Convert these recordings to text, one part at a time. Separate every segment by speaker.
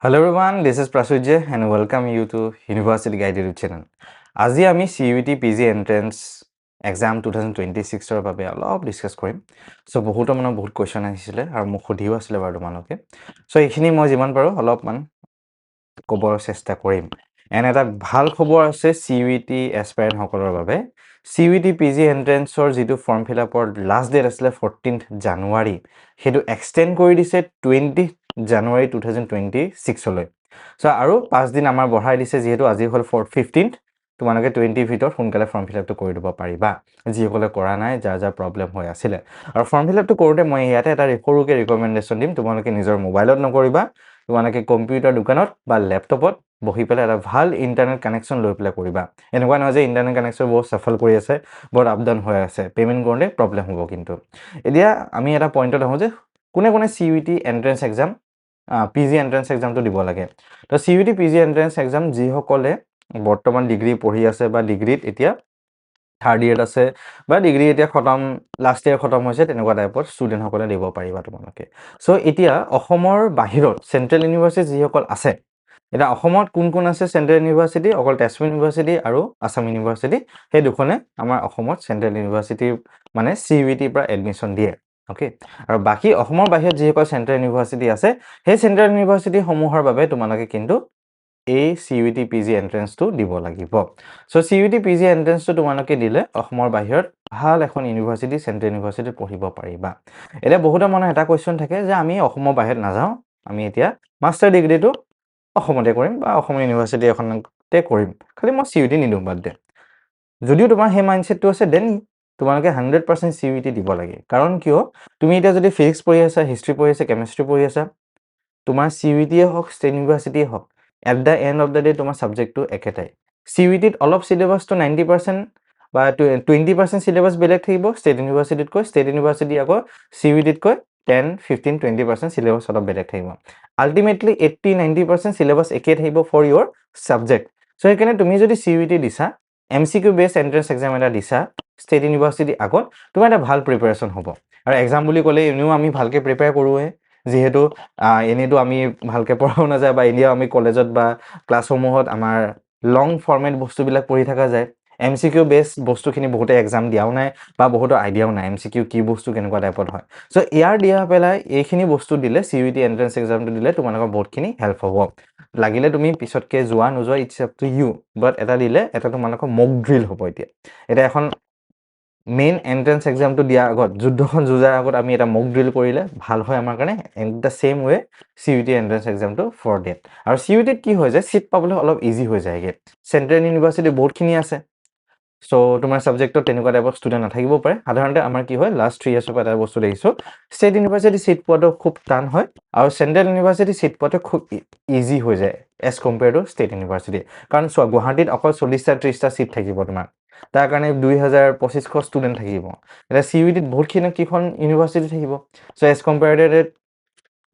Speaker 1: Hello everyone, this is Prasujya and welcome you to University Guide YouTube channel. আজি আমি CUET PG Entrance Exam 2026 ৰ বাবে অলপ discuss কৰিম। সো বহুত মানে বহুত কোৱেশ্চন আহিছিলে আৰু মোক সুধিও আছিলে বাৰু তোমালোকে। সো এইখিনি মই যিমান পাৰো অলপমান ক'বৰ চেষ্টা কৰিম। এন এটা ভাল খবৰ আছে CUET এস্পায়াৰেন্ট সকলৰ বাবে। CUET PG Entrance ৰ যিটো ফৰ্ম ফিলআপৰ লাষ্ট ডেট আছিলে 14th জানুৱাৰী, হেতু এক্সটেন্ড কৰি দিছে 20th জানুৱাৰী 2026 লৈ। সো আৰু 5 দিন আমাৰ বঢ়াই দিছে যেহেতু আজি হল 15th, তোমালোকে 20 ভিতৰত সোনকালে ফৰ্ম ফিলআপটো কৰি দিব পাৰিবা যিসকলে কৰা নাই যাৰ প্ৰবলেম হৈ আছিল। আৰু ফৰ্ম ফিলআপটো কৰোতে মই ইয়াতে এটা সৰুকে ৰিকমেন্ডেশন দিম, তোমালোকে নিজৰ মোবাইলত নকৰিবা, তোমালোকে কম্পিউটাৰ দোকানত বা ল্যাপটপত বহি পেলাই এটা ভাল ইন্টাৰনেট কানেকশন লৈ পেলাই কৰিবা। এনেকুৱা নহয় যে ইন্টাৰনেট কানেকশন বহুত সফল কৰি আছে, বহুত আপ ডাউন হৈ আছে, পেমেন্ট কৰোতে প্ৰবলেম হ'ব। কিন্তু এতিয়া আমি এটা পইণ্টত আহো যে কোনে কোনে CUET entrance exam PG entrance এক্সামটো দিব লাগে। তো CUET PG এন্ট্ৰেন্স এক্সাম যিসকলে বৰ্তমান ডিগ্ৰী পঢ়ি আছে বা ডিগ্ৰীত এতিয়া থাৰ্ড ইয়াৰ আছে বা ডিগ্ৰী এতিয়া খতম লাষ্ট ইয়াৰ খতম হৈছে, তেনেকুৱা টাইপৰ ষ্টুডেন্ট সকলে দিব পাৰিবা তোমালোকে। সো এতিয়া অসমৰ বাহিৰত চেন্ট্ৰেল ইউনিভাৰ্চিটি যিসকল আছে, এতিয়া অসমত কোন কোন আছে চেন্ট্ৰেল ইউনিভাৰ্চিটি, অকল তেজপুৰ ইউনিভাৰ্চিটি আৰু আসাম ইউনিভাৰ্চিটি, সেই দুখনে আমাৰ অসমত চেন্ট্ৰেল ইউনিভাৰ্চিটি মানে CUET পৰা এডমিশন দিয়ে। ওকে, আৰু বাকি অসমৰ বাহিৰত যিসকল চেন্ট্ৰেল ইউনিভাৰ্চিটি আছে, সেই চেন্ট্ৰেল ইউনিভাৰ্চিটি সমূহৰ বাবে তোমালোকে কিন্তু এই CUET PG এন্ট্ৰেন্সটো দিব লাগিব। সো CUET PG এন্ট্ৰেন্সটো তোমালোকে দিলে অসমৰ বাহিৰত ভাল এখন ইউনিভাৰ্চিটি চেন্ট্ৰেল ইউনিভাৰ্চিটি পঢ়িব পাৰিবা। এতিয়া বহুতৰ মনত এটা কোৱেশ্চন থাকে যে আমি অসমৰ বাহিৰত নাযাওঁ, আমি এতিয়া মাষ্টাৰ ডিগ্ৰীটো অসমতে কৰিম বা অসম ইউনিভাৰ্চিটি এখনতে কৰিম, খালি মই CUET নিদিওঁ বাদ দে। যদিও তোমাৰ সেই মাইন্ডসেটটো আছে, দেন তোমালোকে 100% CUET দিব লাগে। কাৰণ কিয়, তুমি এতিয়া যদি ফিজিক্স পঢ়ি আছা, হিষ্ট্ৰী পঢ়ি আছা, কেমিষ্ট্ৰি পঢ়ি আছা, তোমাৰ CUET হওক ষ্টেট ইউনিভাৰ্চিটি হওক, at the and of the day তোমাৰ সাবজেক্টটো একেটাই। CUET অলপ সিলেবাসটো 90% বা 20% সিলেবাস বেলেগ থাকিব ষ্টেট ইউনিভাৰ্চিটিতকৈ, ষ্টেট ইউনিভাৰ্চিটি আকৌ CUETতকৈ 10-15-20% সিলেবাস অলপ বেলেগ থাকিব। আলটিমেটলি 80-90% সিলেবাস একে থাকিব ফৰ ইউৰ সাবজেক্ট। সো সেইকাৰণে তুমি যদি CUET দিছা, MCQ বেস এন্ট্ৰেন্স এক্সাম এটা দিছা ষ্টেট ইউনিভাৰ্চিটি আগত, তোমাৰ এটা ভাল প্ৰিপাৰেচন হ'ব। আৰু এক্সাম বুলি ক'লে এনেও আমি ভালকে প্ৰিপেয়াৰ কৰোৱে, যেহেতু এনেতো আমি ভালকে পঢ়াও নাযায় বা এনেও আমি কলেজত বা ক্লাছসমূহত আমাৰ লং ফৰ্মেট বস্তুবিলাক পঢ়ি থকা যায়। MCQ বেস বস্তুখিনি বহুতে এক্সাম দিয়াও নাই বা বহুতো আইডিয়াও নাই MCQ কি বস্তু কেনেকুৱা টাইপত হয়। সো ইয়াৰ দিয়া পেলাই এইখিনি বস্তু দিলে CUET এন্ট্ৰেন্স এক্সামটো দিলে তোমালোকৰ বহুতখিনি হেল্প হ'ব। লাগিলে তুমি পিছতকে যোৱা নোযোৱা ইটস আপ টু ইউ, বাট এটা দিলে এটা তোমালোকৰ মক ড্ৰিল হ'ব। এতিয়া এখন মেইন এন্ট্ৰেন্স এক্সামটো দিয়াৰ আগত, যুদ্ধখন যুঁজাৰ আগত আমি এটা মক ড্ৰিল কৰিলে ভাল হয় আমাৰ কাৰণে। And the same way CUET entrance এক্সামটো ফৰ ডেট। আৰু CUETত কি হয় যে সিট পাবলৈ অলপ ইজি হৈ যায়গে। চেন্ট্ৰেল ইউনিভাৰ্চিটি বহুতখিনি আছে, সো তোমাৰ সাবজেক্টত তেনেকুৱা টাইপৰ ষ্টুডেন্ট নাথাকিব পাৰে। সাধাৰণতে আমাৰ কি হয়, লাষ্ট 3 ইয়াৰ্ছৰ পৰা এটা বস্তু দেখিছো, ষ্টেট ইউনিভাৰ্চিটি সিট পোৱাটো খুব টান হয় আৰু চেন্ট্ৰেল ইউনিভাৰ্চিটি সিট পোৱাটো খুব ইজি হৈ যায় as compare to state university. কাৰণ চোৱা, গুৱাহাটীত অকল 40-30টা সিট থাকিব তোমাৰ, তাৰ কাৰণে 2000-2500 ষ্টুডেন্ট থাকিব। এতিয়া CUETত বহুতখিনি কেইখন ইউনিভাৰ্চিটি থাকিব, সো এজ কম্পেয়াৰ্ড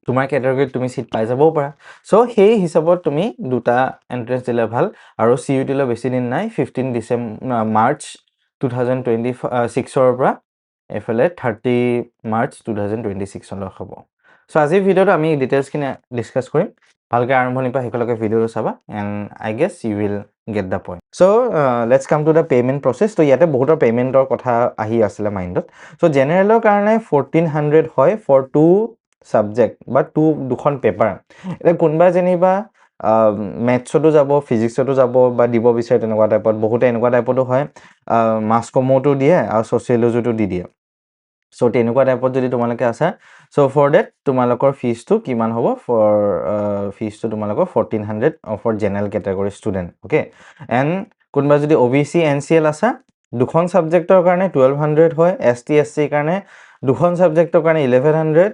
Speaker 1: তোমাৰ কেটেগৰীত তুমি সিট পাই যাবও পাৰা। সো সেই হিচাপত তুমি দুটা এন্ট্ৰেন্স দিলে ভাল। আৰু CUET লৈ বেছি দিন নাই, 15 মাৰ্চ 2026 পৰা এফালে 30 মাৰ্চ 2026 লৈ হ'ব। সো আজিৰ ভিডিঅ'টো আমি ডিটেইলছখিনি ডিসকাস কৰিম। ভালকে আৰম্ভণিৰ পৰা শেষলৈকে ভিডিঅ'টো চাবা and I guess you will get the point. So let's come to the payment process. তো ইয়াতে বহুতৰ পেমেণ্টৰ কথা আহি আছিলে মাইণ্ডত। সো জেনেৰেলৰ কাৰণে 1400 হয় ফৰ 2 সাবজেক্ট বা দুখন পেপাৰ। এতিয়া কোনোবা যেনিবা মেথছতো যাব, ফিজিক্সতো যাব বা দিব বিচাৰে তেনেকুৱা টাইপত, বহুতে এনেকুৱা টাইপতো হয় মাছ কমোটো দিয়ে আৰু ছচিয়লজিটো দি দিয়ে। সো তেনেকুৱা টাইপত যদি তোমালোকে আছা, সো ফৰ ডেট তোমালোকৰ ফিজটো কিমান হ'ব, ফৰ ফিজটো তোমালোকৰ 1400 for general category student. Okay, and কোনোবা যদি OBC NCL আছা, দুখন সাবজেক্টৰ কাৰণে 1200 হয়। ST SC কাৰণে দুখন সাবজেক্টৰ কাৰণে 1100।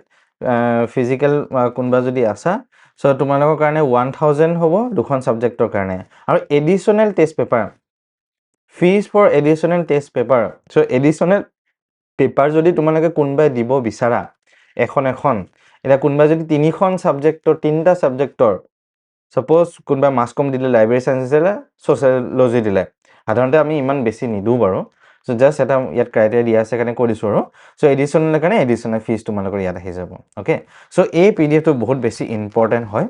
Speaker 1: ফিজিকেল কোনোবা যদি আছা, সো তোমালোকৰ কাৰণে 1000 হ'ব দুখন সাবজেক্টৰ কাৰণে। আৰু additional test paper, fees for additional test paper. So additional paper যদি তোমালোকে কোনোবাই দিব বিচাৰা এখন, এতিয়া কোনোবাই যদি 3খন সাবজেক্টৰ 3টা সাবজেক্টৰ, সাপোজ কোনোবাই মাছ কম দিলে, লাইব্ৰেৰী সায়েন্স দিলে, ছচিয়লজি দিলে, সাধাৰণতে আমি ইমান বেছি নিদো বাৰু। সো জাষ্ট এটা ইয়াত ক্ৰাইটেৰিয়া দিয়া আছে কাৰণে কৈ দিছোঁ আৰু। সো এডিশনেল কাৰণে এডিশনেল ফিজ তোমালোকৰ ইয়াত আহি যাব। ওকে, সো এই PDFটো বহুত বেছি ইম্পৰ্টেণ্ট হয়।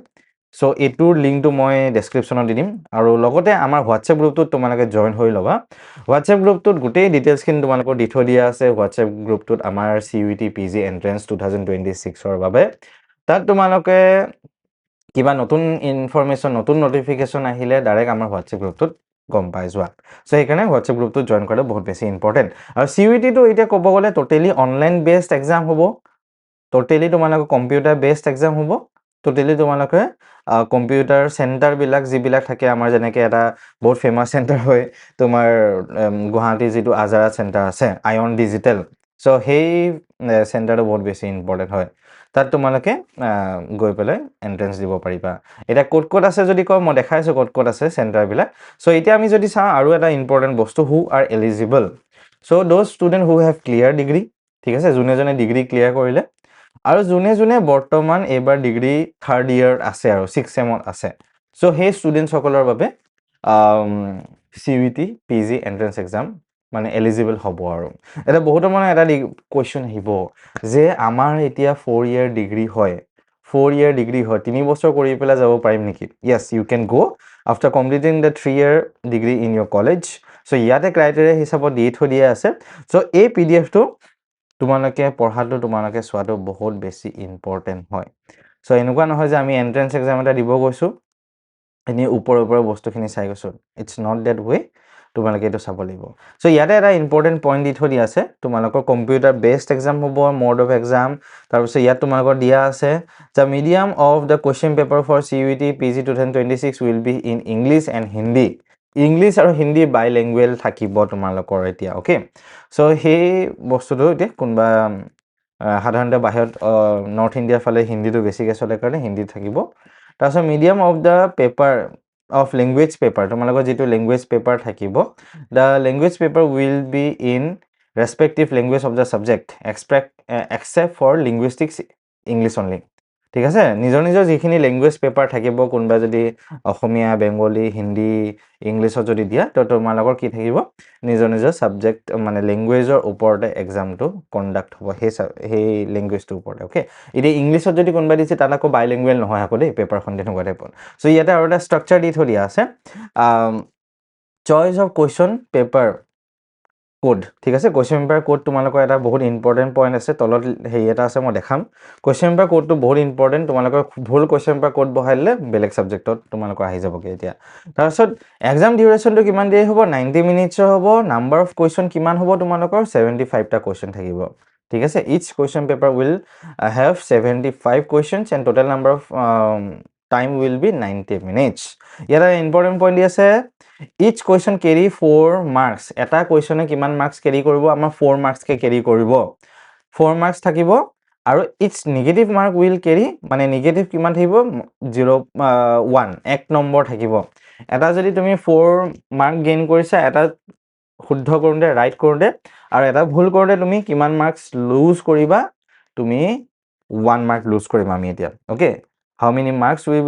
Speaker 1: চ' এইটোৰ লিংকটো মই ডেছক্ৰিপশ্যনত দি দিম আৰু লগতে আমাৰ হোৱাটছএপ গ্ৰুপটোত তোমালোকে জইন হৈ ল'বা হোৱাটছএপ গ্ৰুপটোত গোটেই ডিটেইলছখিনি তোমালোকৰ দি থৈ দিয়া আছে হোৱাটছএপ গ্ৰুপটোত আমাৰ CUET PG এণ্ট্ৰেঞ্চ 2026ৰ বাবে তাত তোমালোকে কিবা নতুন ইনফৰমেশ্যন নতুন নটিফিকেশ্যন আহিলে ডাইৰেক্ট আমাৰ হোৱাটছএপ গ্ৰুপটোত গম পাই যোৱা চ' সেইকাৰণে হোৱাটছএপ গ্ৰুপটোত জইন কৰাটো বহুত বেছি ইম্পৰ্টেণ্ট আৰু CUETটো এতিয়া ক'ব গ'লে ট'টেলি অনলাইন বেছড এক্সাম হ'ব ট'টেলি তোমালোকৰ কম্পিউটাৰ বেছড এক্সাম হ'ব ট'টেলি তোমালোকে কম্পিউটাৰ চেণ্টাৰবিলাক যিবিলাক থাকে আমাৰ যেনেকৈ এটা বহুত ফেমাছ চেণ্টাৰ হয় তোমাৰ গুৱাহাটীৰ যিটো আজাৰা চেণ্টাৰ আছে আয়ন ডিজিটেল চ' সেই চেণ্টাৰটো বহুত বেছি ইম্পৰ্টেণ্ট হয় তাত তোমালোকে গৈ পেলাই এণ্ট্ৰেঞ্চ দিব পাৰিবা এতিয়া ক'ত আছে যদি কওঁ মই দেখাইছোঁ ক'ত আছে চেণ্টাৰবিলাক চ' এতিয়া আমি যদি চাওঁ আৰু এটা ইম্পৰ্টেণ্ট বস্তু who are eligible so' those student who have clear degree ঠিক আছে যোনে ডিগ্ৰী ক্লিয়াৰ কৰিলে আৰু যোনে বৰ্তমান এইবাৰ ডিগ্ৰী থাৰ্ড ইয়েৰ আছে আৰু 6th চেমত আছে চ' সেই ষ্টুডেণ্টসকলৰ বাবে CUET PG এণ্ট্ৰেঞ্চ এক্সাম মানে এলিজিবল হ'ব আৰু এতিয়া বহুতৰ মানে এটা কুৱেশ্যন আহিব যে আমাৰ এতিয়া 4 year ডিগ্ৰী হয় 4 year ডিগ্ৰী হয় 3 বছৰ কৰি পেলাই যাব পাৰিম নেকি yes you can go after completing the 3 year degree in your college so' ইয়াতে ক্ৰাইটেৰিয়া হিচাপত দি থৈ দিয়া আছে চ' এই PDFটো তোমালোকে পঢ়াটো তোমালোকে চোৱাটো বহুত বেছি ইম্পৰ্টেণ্ট হয় চ' এনেকুৱা নহয় যে আমি এণ্ট্ৰেঞ্চ এক্সাম এটা দিব গৈছোঁ এনেই ওপৰৰ বস্তুখিনি চাই গৈছোঁ ইটছ নট ডেট ৱে তোমালোকে এইটো চাব লাগিব চ' ইয়াতে এটা ইম্পৰ্টেণ্ট পইণ্ট দি থৈ দিয়া আছে তোমালোকৰ কম্পিউটাৰ বেছড এক্সাম হ'ব মড অফ এক্সাম তাৰপিছত ইয়াত তোমালোকৰ দিয়া আছে the medium of the question paper for CUET PG 2026 will be in English and Hindi English আৰু হিন্দী বাই লেংগুৱেজ থাকিব তোমালোকৰ এতিয়া অ'কে চ' সেই বস্তুটো এতিয়া কোনোবা সাধাৰণতে বাহিৰত নৰ্থ ইণ্ডিয়াৰ ফালে হিন্দীটো বেছিকৈ চলে কাৰণে হিন্দীত থাকিব তাৰপিছত medium of the paper of language paper তোমালোকৰ যিটো লেংগুৱেজ পেপাৰ থাকিব the language paper will be in respective language of the subject except for linguistics English only ঠিক আছে নিজৰ যিখিনি লেংগুৱেজ পেপাৰ থাকিব কোনোবা যদি অসমীয়া বেংগলী হিন্দী ইংলিছত যদি দিয়া তো তোমালোকৰ কি থাকিব নিজৰ ছাবজেক্ট মানে লেংগুৱেজৰ ওপৰতে এক্সামটো কণ্ডাক্ট হ'ব সেই লেংগুৱেজটোৰ ওপৰতে অ'কে এতিয়া ইংলিছত যদি কোনোবা দিছে তাত আকৌ বাই লেংগুৱেজ নহয় আকৌ দেই পেপাৰখন তেনেকুৱা টাইপৰ চ' ইয়াতে আৰু এটা ষ্ট্ৰাকচাৰ দি থৈ দিয়া আছে choice of question paper code ঠিক আছে কুৱেশ্যন পেপাৰ কোড তোমালোকৰ এটা বহুত ইম্পৰ্টেণ্ট পইণ্ট আছে তলত হেৰি এটা আছে মই দেখাম কুৱেশ্যন পেপাৰ কোডটো বহুত ইম্পৰ্টেণ্ট তোমালোকৰ ভুল কুৱেশ্যন পেপাৰ কোড বহাই দিলে বেলেগ ছাবজেক্টত তোমালোকৰ আহি যাবগৈ এতিয়া তাৰপিছত এক্সাম ডিউৰেশ্যনটো কিমান দেৰি হ'ব 90 মিনিটছৰ হ'ব নাম্বাৰ অফ কুৱেশ্যন কিমান হ'ব তোমালোকৰ 75টা কুৱেশ্যন থাকিব ঠিক আছে each question paper will have 75 questions and total number of time will be 90 minutes ইয়াত এটা ইম্পৰ্টেণ্ট পইণ্ট দি আছে ইচ কুৱেশ্যন কেৰি 4 মাৰ্কছ এটা কুৱেশ্যনে কিমান মাৰ্কছ কেৰি কৰিব আমাৰ 4 মাৰ্কছকে কেৰি কৰিব 4 মাৰ্কছ থাকিব আৰু it's negative mark will carry মানে নিগেটিভ কিমান থাকিব 0.1 এক নম্বৰ থাকিব এটা যদি তুমি 4 মাৰ্ক গেইন কৰিছা এটা শুদ্ধ কৰোঁতে ৰাইট কৰোঁতে আৰু এটা ভুল কৰোঁতে তুমি কিমান মাৰ্কছ লুজ কৰিবা তুমি 1 মাৰ্ক লুজ কৰিম আমি এতিয়া okay how many marks we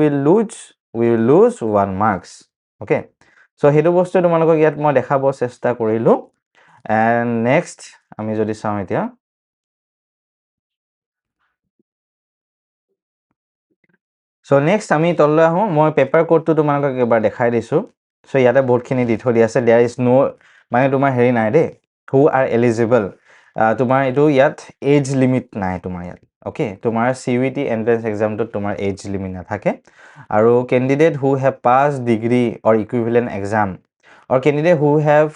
Speaker 1: will lose 1 marks okay so' সেইটো বস্তু তোমালোকক ইয়াত মই দেখাব চেষ্টা কৰিলোঁ এণ্ড নেক্সট আমি যদি চাওঁ এতিয়া চ' নেক্সট আমি তললৈ আহোঁ মই পেপাৰ কোডটো তোমালোকক এবাৰ দেখাই দিছোঁ চ' ইয়াতে বহুতখিনি দি থৈ দিয়া আছে দেয়াৰ ইজ ন' মানে তোমাৰ হেৰি নাই দেই হু আৰ এলিজিবল তোমাৰ এইটো ইয়াত এজ লিমিট নাই তোমাৰ ইয়াত অ'কে তোমাৰ CUET এণ্ট্ৰেঞ্চ এক্সামটোত তোমাৰ এজ লিমিট নাথাকে আৰু candidate who have pass degree or equivalent exam or candidate who have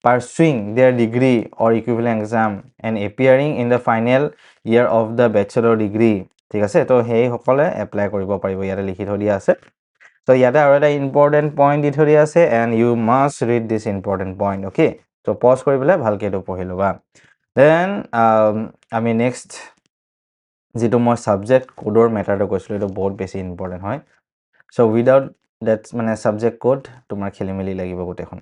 Speaker 1: pursuing their degree or equivalent exam and appearing in the final year of the bachelor degree ঠিক আছে তো সেইসকলে apply কৰিব পাৰিব ইয়াতে লিখি থৈ দিয়া আছে তো ইয়াতে আৰু এটা ইম্পৰ্টেণ্ট পইণ্ট দি থৈ দিয়া আছে and you must read this important point okay তো পজ কৰি পেলাই ভালকৈ এইটো পঢ়ি ল'বা দেন আমি নেক্সট যিটো মই ছাবজেক্ট কোডৰ মেটাৰটো কৈছিলোঁ এইটো বহুত বেছি ইম্পৰ্টেণ্ট হয় চ' উইদাউট ডেট মানে ছাবজেক্ট কোড তোমাৰ খেলি মেলি লাগিব গোটেইখন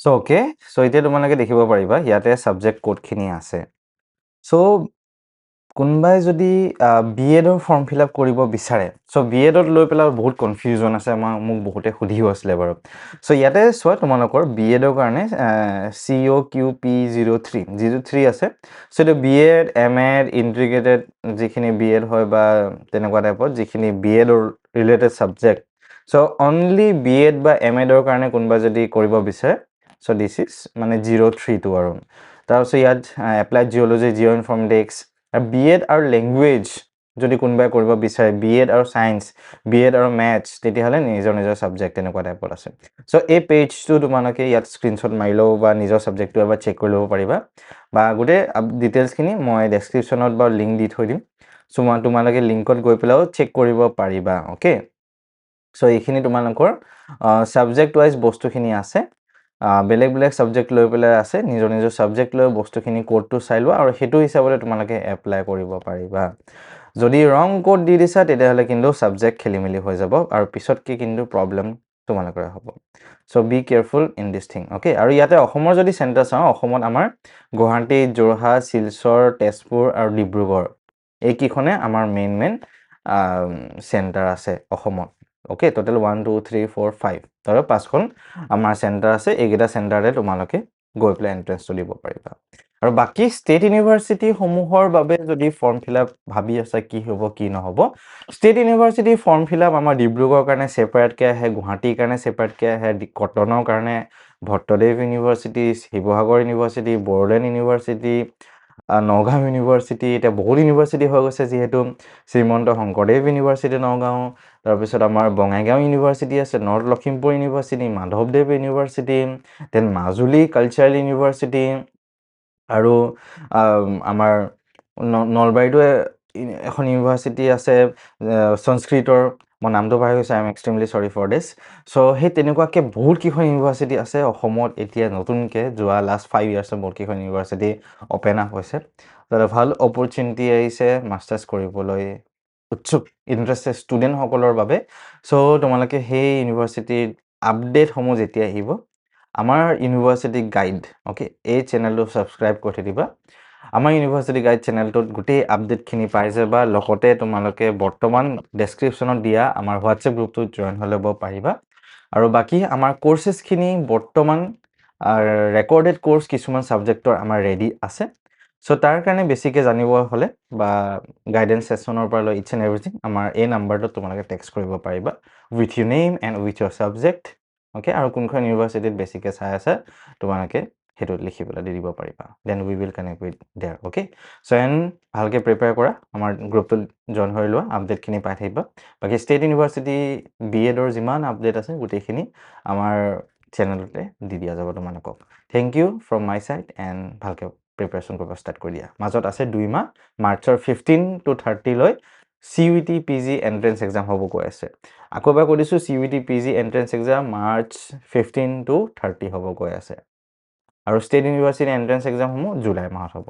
Speaker 1: চ' অ'কে, চ' এতিয়া তোমালোকে দেখিব পাৰিবা ইয়াতে ছাবজেক্ট ক'ডখিনি আছে। চ' কোনোবাই যদি বি এডৰ ফৰ্ম ফিল আপ কৰিব বিচাৰে, চ' বি এডত লৈ পেলাই বহুত কনফিউজন আছে, মোক বহুতে সুধিও আছিলে বাৰু। চ' ইয়াতে চোৱা তোমালোকৰ বি এডৰ কাৰণে COQP03 আছে। চ' এইটো B Ed, M Ed, integrated যিখিনি বি এড হয় বা তেনেকুৱা টাইপত যিখিনি বি এডৰ related subject, so' only B Ed বা এম এডৰ কাৰণে কোনোবা যদি কৰিব বিচাৰে, চ' দিছ ইজ মানে 03টো আৰু। তাৰপিছত ইয়াত এপ্লাইড জিঅ'লজি, জিঅ' ইনফৰ্মেটিক্স, আৰু বি এড আৰু লেংগুৱেজ যদি কোনোবাই কৰিব বিচাৰে, বি এড আৰু ছায়েন্স, বি এড আৰু মেথছ, তেতিয়াহ'লে নিজৰ নিজৰ ছাবজেক্ট তেনেকুৱা টাইপত আছে। চ' এই পেজটো তোমালোকে ইয়াত স্ক্ৰীনশ্বট মাৰি ল'ব বা নিজৰ ছাবজেক্টটো এবাৰ চেক কৰি ল'ব পাৰিবা, বা গোটেই ডিটেইলছখিনি মই ডেছক্ৰিপশ্যনত বা লিংক দি থৈ দিম। চ' তোমালোকে লিংকত গৈ পেলাইও চেক কৰিব পাৰিবা। অ'কে, চ' এইখিনি তোমালোকৰ ছাবজেক্ট ৱাইজ বস্তুখিনি আছে, বেলেগ বেলেগ ছাবজেক্ট লৈ পেলাই আছে, নিজৰ নিজৰ ছাবজেক্ট লৈ বস্তুখিনি কোডটো চাই লোৱা আৰু সেইটো হিচাপতে তোমালোকে এপ্লাই কৰিব পাৰিবা। যদি ৰং কোড দি দিছা তেতিয়াহ'লে কিন্তু ছাবজেক্ট খেলি মেলি হৈ যাব আৰু পিছতকে কিন্তু প্ৰব্লেম তোমালোকৰ হ'ব। So' be careful in this thing. Okay, আৰু ইয়াতে অসমৰ যদি চেণ্টাৰ চাওঁ, অসমত আমাৰ গুৱাহাটী, যোৰহাট, শিলচৰ, তেজপুৰ আৰু ডিব্ৰুগড়, এইকেইখনে আমাৰ মেইন চেণ্টাৰ আছে অসমত। অ'কে, টোটেল 1 2 3 4 5 আৰু 5খন আমাৰ চেণ্টাৰ আছে। এইকেইটা চেণ্টাৰতে তোমালোকে গৈ পেলাই এণ্ট্ৰেঞ্চটো দিব পাৰিবা। আৰু বাকী ষ্টেট ইউনিভাৰ্চিটিসমূহৰ বাবে যদি ফৰ্ম ফিল আপ ভাবি আছা কি হ'ব কি নহ'ব, state university form fill up আমাৰ ডিব্ৰুগড়ৰ কাৰণে ছেপাৰেটকৈ আহে, গুৱাহাটীৰ কাৰণে ছেপাৰেটকৈ আহে, কটনৰ কাৰণে Bhattadev university, Sivasagar university, Bodoland university, Nagaon university, এতিয়া বহুত ইউনিভাৰ্চিটি হৈ গৈছে যিহেতু, শ্ৰীমন্ত শংকৰদেৱ ইউনিভাৰ্চিটি নগাঁও, তাৰপিছত আমাৰ বঙাইগাঁও ইউনিভাৰ্চিটি আছে, north Lakhimpur university, Madhabdev university, then Majuli cultural university, আৰু আমাৰ নলবাৰীতো এখন ইউনিভাৰ্চিটি আছে সংস্কৃতৰ, মই নামটো পাহৰি গৈছোঁ, I am extremely sorry for this. So' সেই তেনেকুৱাকৈ বহুতকেইখন ইউনিভাৰ্চিটি আছে অসমত। এতিয়া নতুনকৈ যোৱা লাষ্ট 5 ইয়াৰ্ছত বহুতকেইখন ইউনিভাৰ্চিটি অ'পেন আপ হৈছে, তাতে ভাল অপৰচুনিটি আহিছে মাষ্টাৰ্ছ কৰিবলৈ উৎসুক ইণ্টাৰেষ্টেড ষ্টুডেণ্টসকলৰ বাবে। চ' তোমালোকে সেই ইউনিভাৰ্চিটিৰ আপডেটসমূহ যেতিয়া আহিব, আমাৰ ইউনিভাৰ্চিটি গাইড, অ'কে, এই চেনেলটো ছাবস্ক্ৰাইব কৰি থৈ দিবা। আমাৰ ইউনিভাৰ্চিটি গাইড চেনেলটোত গোটেই আপডেটখিনি পাই যাবা, লগতে তোমালোকে বৰ্তমান ডেছক্ৰিপশ্যনত দিয়া আমাৰ হোৱাটছএপ গ্ৰুপটোত জইন হৈ ল'ব পাৰিবা। আৰু বাকী আমাৰ কৰ্চেছখিনি বৰ্তমান ৰেকৰ্ডেড কৰ্চ কিছুমান ছাবজেক্টৰ আমাৰ ৰেডি আছে। চ' তাৰ কাৰণে বেছিকৈ জানিব হ'লে বা গাইডেন্স ছেশ্যনৰ পৰা লৈ ইটছ এণ্ড এভৰিথিং আমাৰ এই নাম্বাৰটোত তোমালোকে টেক্সট কৰিব পাৰিবা with Euro name and with Euro subject. Okay, আৰু কোনখন ইউনিভাৰ্চিটিত বেছিকৈ চাই আছে তোমালোকে সেইটোত লিখি পেলাই দি দিব পাৰিবা। Then we will connect with there. Okay, so' and ভালকৈ প্ৰিপেয়াৰ কৰা, আমাৰ গ্ৰুপটোত জইন হৈ লোৱা, আপডেটখিনি পাই থাকিবা। বাকী ষ্টেট ইউনিভাৰ্চিটি বি এডৰ যিমান আপডেট আছে গোটেইখিনি আমাৰ চেনেলতে দি দিয়া যাব তোমালোকক। Thank you from my side and ভালকৈ প্ৰিপেৰেশ্যন কৰিব ষ্টাৰ্ট কৰি দিয়া। মাজত আছে 2 মাহ, মাৰ্চৰ 15 to 30 লৈ CUET PG এণ্ট্ৰেঞ্চ এক্সাম হ'ব গৈ আছে। আকৌ এবাৰ কৈ দিছোঁ, CUET PG entrance exam March 15 to 30 হ'ব গৈ আছে, আৰু ষ্টেট ইউনিভাৰ্চিটি এণ্ট্ৰেঞ্চ এক্সামসমূহ জুলাই মাহত হ'ব।